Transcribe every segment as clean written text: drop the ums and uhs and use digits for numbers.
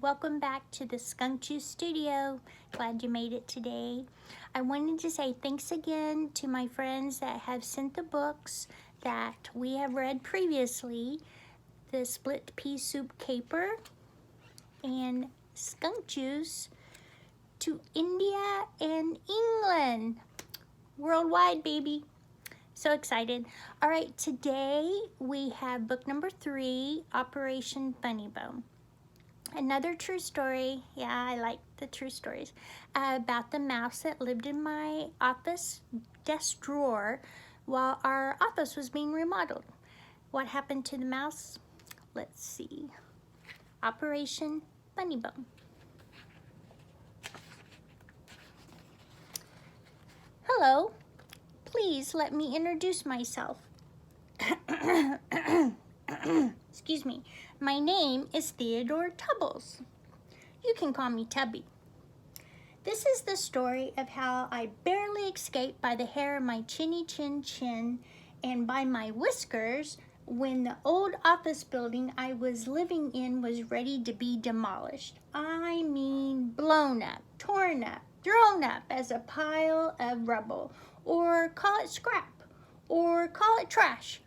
Welcome back to the Skunk Juice Studio. Glad you made it today. I wanted to say thanks again to my friends that have sent the books that we have read previously. The Split Pea Soup Caper and Skunk Juice to India and England. Worldwide, baby. So excited. All right, today we have book number 3, Operation Funny Bone. Another true story, yeah, I like the true stories, about the mouse that lived in my office desk drawer while our office was being remodeled. What happened to the mouse? Let's see. Operation Funny Bone. Hello, please let me introduce myself. Excuse me. My name is Theodore Tubbles. You can call me Tubby. This is the story of how I barely escaped by the hair of my chinny chin chin and by my whiskers when the old office building I was living in was ready to be demolished. I mean blown up, torn up, thrown up as a pile of rubble, or call it scrap, or call it trash,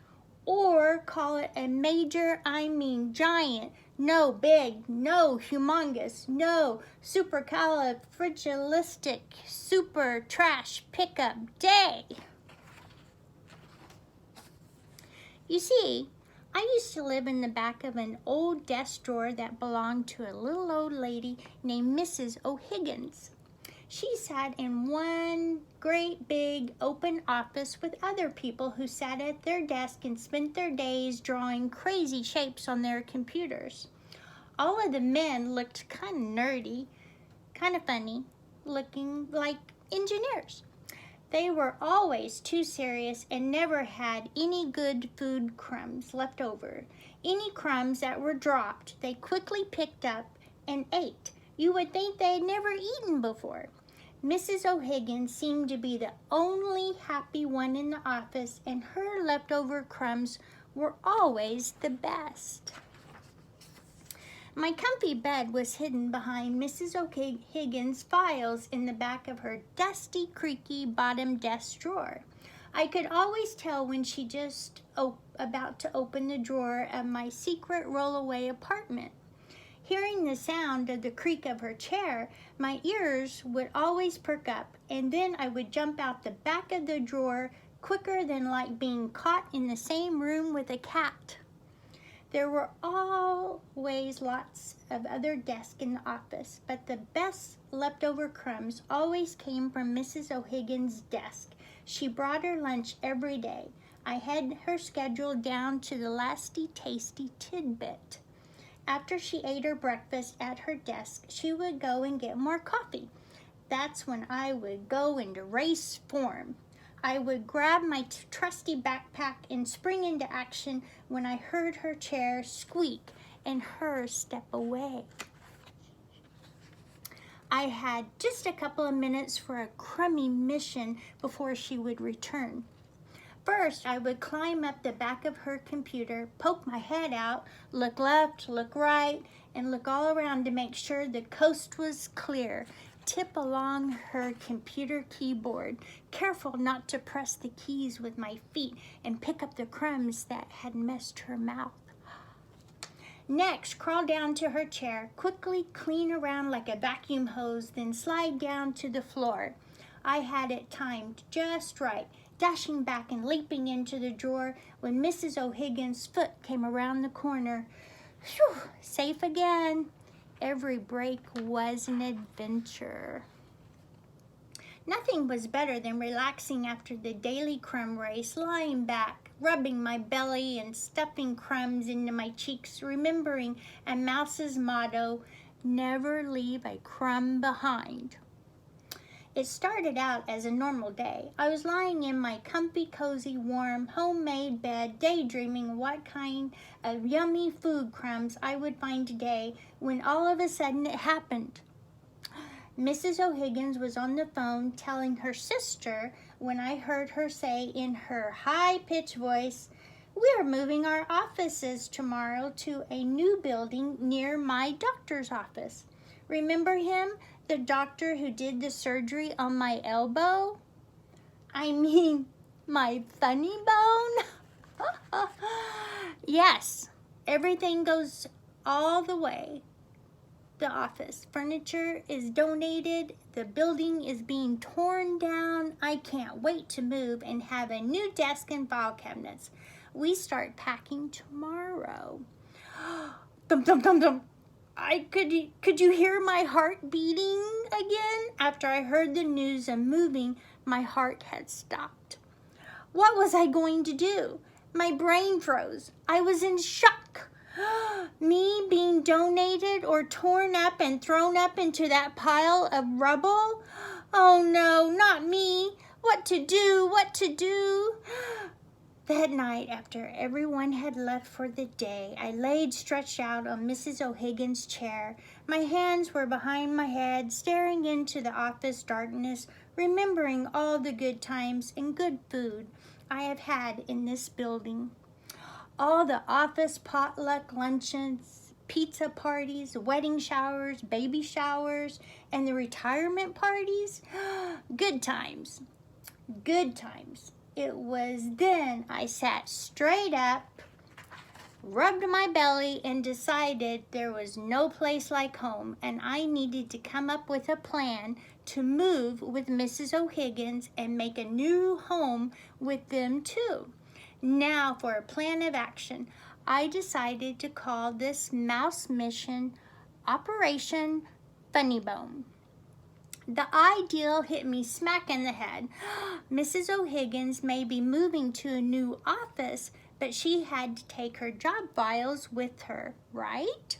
or call it a major, I mean giant, no big, no humongous, no supercalifragilistic, super trash pickup day. You see, I used to live in the back of an old desk drawer that belonged to a little old lady named Mrs. O'Higgins. She sat in one great big open office with other people who sat at their desk and spent their days drawing crazy shapes on their computers. All of the men looked kind of nerdy, kind of funny, looking like engineers. They were always too serious and never had any good food crumbs left over. Any crumbs that were dropped, they quickly picked up and ate. You would think they had never eaten before. Mrs. O'Higgins seemed to be the only happy one in the office, and her leftover crumbs were always the best. My comfy bed was hidden behind Mrs. O'Higgins' files in the back of her dusty, creaky bottom desk drawer. I could always tell when she just about to open the drawer of my secret rollaway apartment. Hearing the sound of the creak of her chair, my ears would always perk up, and then I would jump out the back of the drawer quicker than like being caught in the same room with a cat. There were always lots of other desks in the office, but the best leftover crumbs always came from Mrs. O'Higgins' desk. She brought her lunch every day. I had her scheduled down to the lasty, tasty tidbit. After she ate her breakfast at her desk, she would go and get more coffee. That's when I would go into race form. I would grab my trusty backpack and spring into action when I heard her chair squeak and her step away. I had just a couple of minutes for a crummy mission before she would return. First, I would climb up the back of her computer, poke my head out, look left, look right, and look all around to make sure the coast was clear. Tip along her computer keyboard, careful not to press the keys with my feet and pick up the crumbs that had messed her mouth. Next, crawl down to her chair, quickly clean around like a vacuum hose, then slide down to the floor. I had it timed just right, dashing back and leaping into the drawer when Mrs. O'Higgins' foot came around the corner. Phew, safe again. Every break was an adventure. Nothing was better than relaxing after the daily crumb race, lying back, rubbing my belly and stuffing crumbs into my cheeks, remembering a mouse's motto, never leave a crumb behind. It started out as a normal day. I was lying in my comfy, cozy, warm, homemade bed, daydreaming what kind of yummy food crumbs I would find today, when all of a sudden it happened. Mrs. O'Higgins was on the phone telling her sister when I heard her say in her high-pitched voice, We're moving our offices tomorrow to a new building near my doctor's office. Remember him, the doctor who did the surgery on my elbow? I mean, my funny bone? Yes, everything goes all the way. The office furniture is donated. The building is being torn down. I can't wait to move and have a new desk and file cabinets. We start packing tomorrow. Dum dum dum dum. Could you hear my heart beating again? After I heard the news of moving, my heart had stopped. What was I going to do? My brain froze. I was in shock. Me being donated or torn up and thrown up into that pile of rubble? Oh no, not me. What to do? What to do? That night, after everyone had left for the day, I laid stretched out on Mrs. O'Higgins' chair. My hands were behind my head, staring into the office darkness, remembering all the good times and good food I have had in this building. All the office potluck luncheons, pizza parties, wedding showers, baby showers, and the retirement parties. Good times. Good times. It was then I sat straight up, rubbed my belly, and decided there was no place like home, and I needed to come up with a plan to move with Mrs. O'Higgins and make a new home with them too. Now for a plan of action. I decided to call this mouse mission Operation Funny Bone. The idea hit me smack in the head. Mrs. O'Higgins may be moving to a new office, but she had to take her job files with her, right?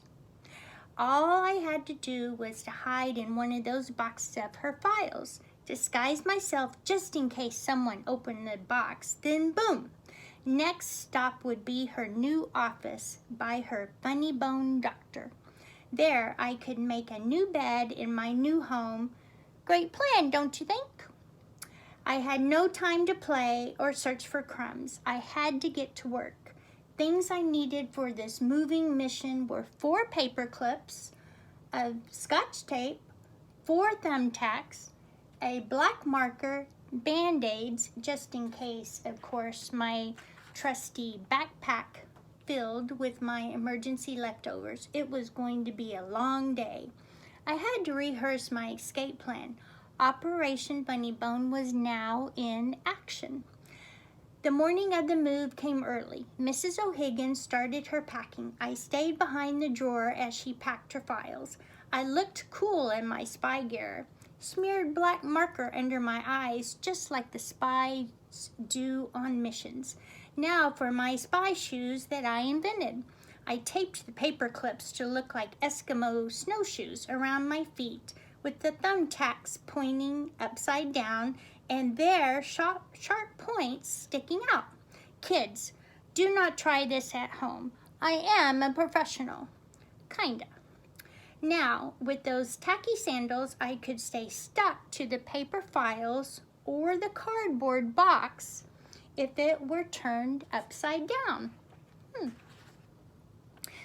All I had to do was to hide in one of those boxes of her files, disguise myself just in case someone opened the box, then boom. Next stop would be her new office by her funny bone doctor. There I could make a new bed in my new home. Great plan, don't you think? I had no time to play or search for crumbs. I had to get to work. Things I needed for this moving mission were 4 paper clips, a scotch tape, 4 thumbtacks, a black marker, Band-Aids, just in case, of course, my trusty backpack filled with my emergency leftovers. It was going to be a long day. I had to rehearse my escape plan. Operation Funny Bone was now in action. The morning of the move came early. Mrs. O'Higgins started her packing. I stayed behind the drawer as she packed her files. I looked cool in my spy gear, smeared black marker under my eyes just like the spies do on missions. Now for my spy shoes that I invented. I taped the paper clips to look like Eskimo snowshoes around my feet with the thumbtacks pointing upside down and their sharp points sticking out. Kids, do not try this at home. I am a professional. Kinda. Now, with those tacky sandals, I could stay stuck to the paper files or the cardboard box if it were turned upside down.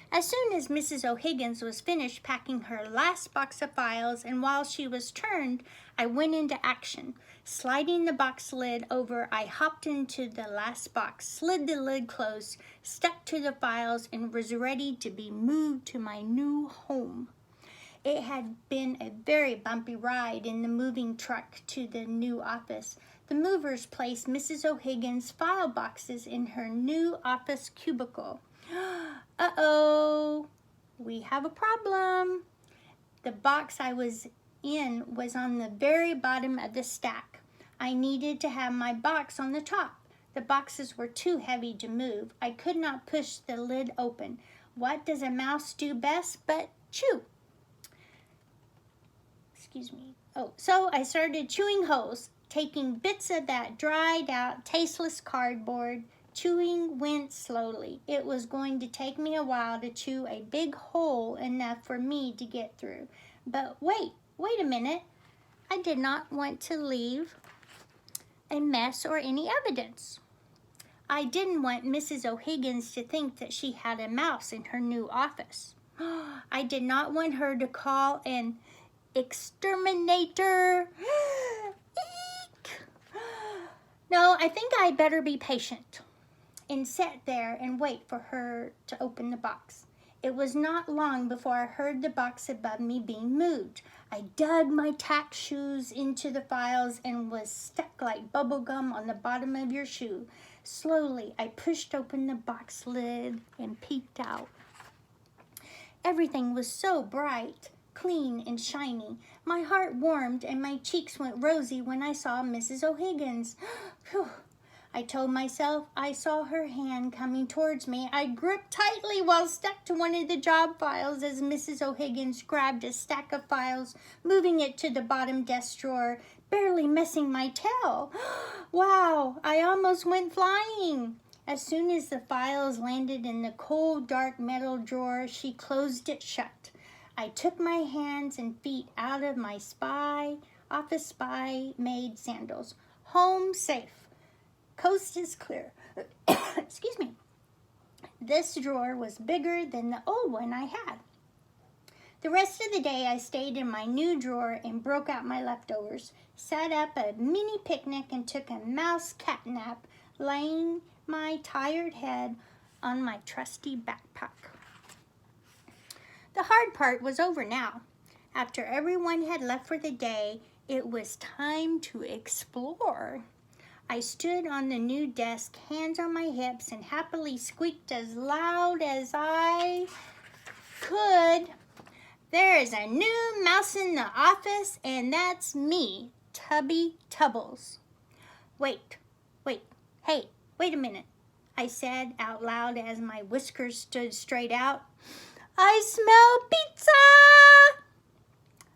As soon as Mrs. O'Higgins was finished packing her last box of files, and while she was turned, I went into action. Sliding the box lid over, I hopped into the last box, slid the lid closed, stuck to the files, and was ready to be moved to my new home. It had been a very bumpy ride in the moving truck to the new office. The movers placed Mrs. O'Higgins' file boxes in her new office cubicle. Uh-oh, we have a problem. The box I was in was on the very bottom of the stack. I needed to have my box on the top. The boxes were too heavy to move. I could not push the lid open. What does a mouse do best but chew? Excuse me. So I started chewing holes, taking bits of that dried out, tasteless cardboard. Chewing went slowly. It was going to take me a while to chew a big hole enough for me to get through. But wait a minute. I did not want to leave a mess or any evidence. I didn't want Mrs. O'Higgins to think that she had a mouse in her new office. I did not want her to call an exterminator. Eek! No, I think I better be patient and sit there and wait for her to open the box. It was not long before I heard the box above me being moved. I dug my tack shoes into the files and was stuck like bubble gum on the bottom of your shoe. Slowly, I pushed open the box lid and peeked out. Everything was so bright, clean, and shiny. My heart warmed and my cheeks went rosy when I saw Mrs. O'Higgins. Phew. I told myself I saw her hand coming towards me. I gripped tightly while stuck to one of the job files as Mrs. O'Higgins grabbed a stack of files, moving it to the bottom desk drawer, barely missing my tail. Wow, I almost went flying. As soon as the files landed in the cold, dark metal drawer, she closed it shut. I took my hands and feet out of my office spy-made sandals. Home safe. Coast is clear. Excuse me. This drawer was bigger than the old one I had. The rest of the day I stayed in my new drawer and broke out my leftovers, set up a mini picnic and took a mouse cat nap, laying my tired head on my trusty backpack. The hard part was over now. After everyone had left for the day, it was time to explore. I stood on the new desk, hands on my hips, and happily squeaked as loud as I could. There is a new mouse in the office, and that's me, Tubby Tubbles. Wait, hey, wait a minute, I said out loud as my whiskers stood straight out. I smell pizza!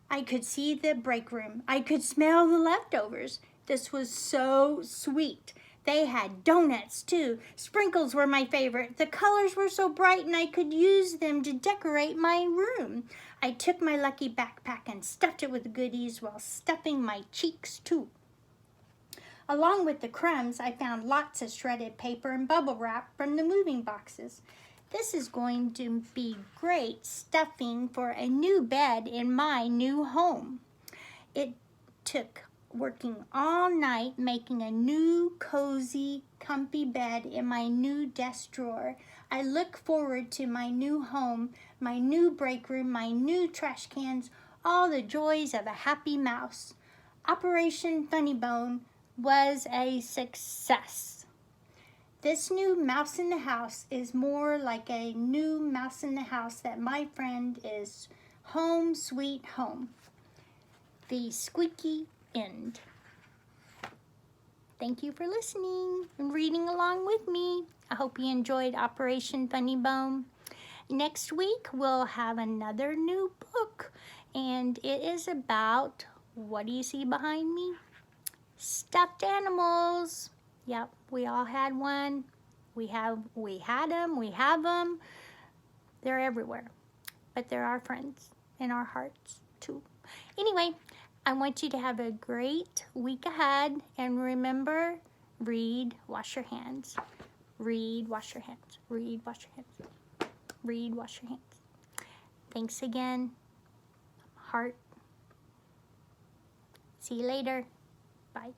I could see the break room. I could smell the leftovers. This was so sweet. They had donuts too. Sprinkles were my favorite. The colors were so bright and I could use them to decorate my room. I took my lucky backpack and stuffed it with goodies while stuffing my cheeks too. Along with the crumbs, I found lots of shredded paper and bubble wrap from the moving boxes. This is going to be great stuffing for a new bed in my new home. It took working all night making a new cozy, comfy bed in my new desk drawer. I look forward to my new home, my new break room, my new trash cans, all the joys of a happy mouse. Operation Funny Bone was a success. This new mouse in the house is more like a new mouse in the house that my friend is home sweet home. The squeaky end. Thank you for listening and reading along with me. I hope you enjoyed Operation Funny Bone. Next week, we'll have another new book, and it is about, what do you see behind me? Stuffed animals. Yep, we all had one. We had them, we have them. They're everywhere, but they're our friends in our hearts too. Anyway, I want you to have a great week ahead, and remember, read, wash your hands. Read, wash your hands. Read, wash your hands. Read, wash your hands. Thanks again. Heart. See you later. Bye.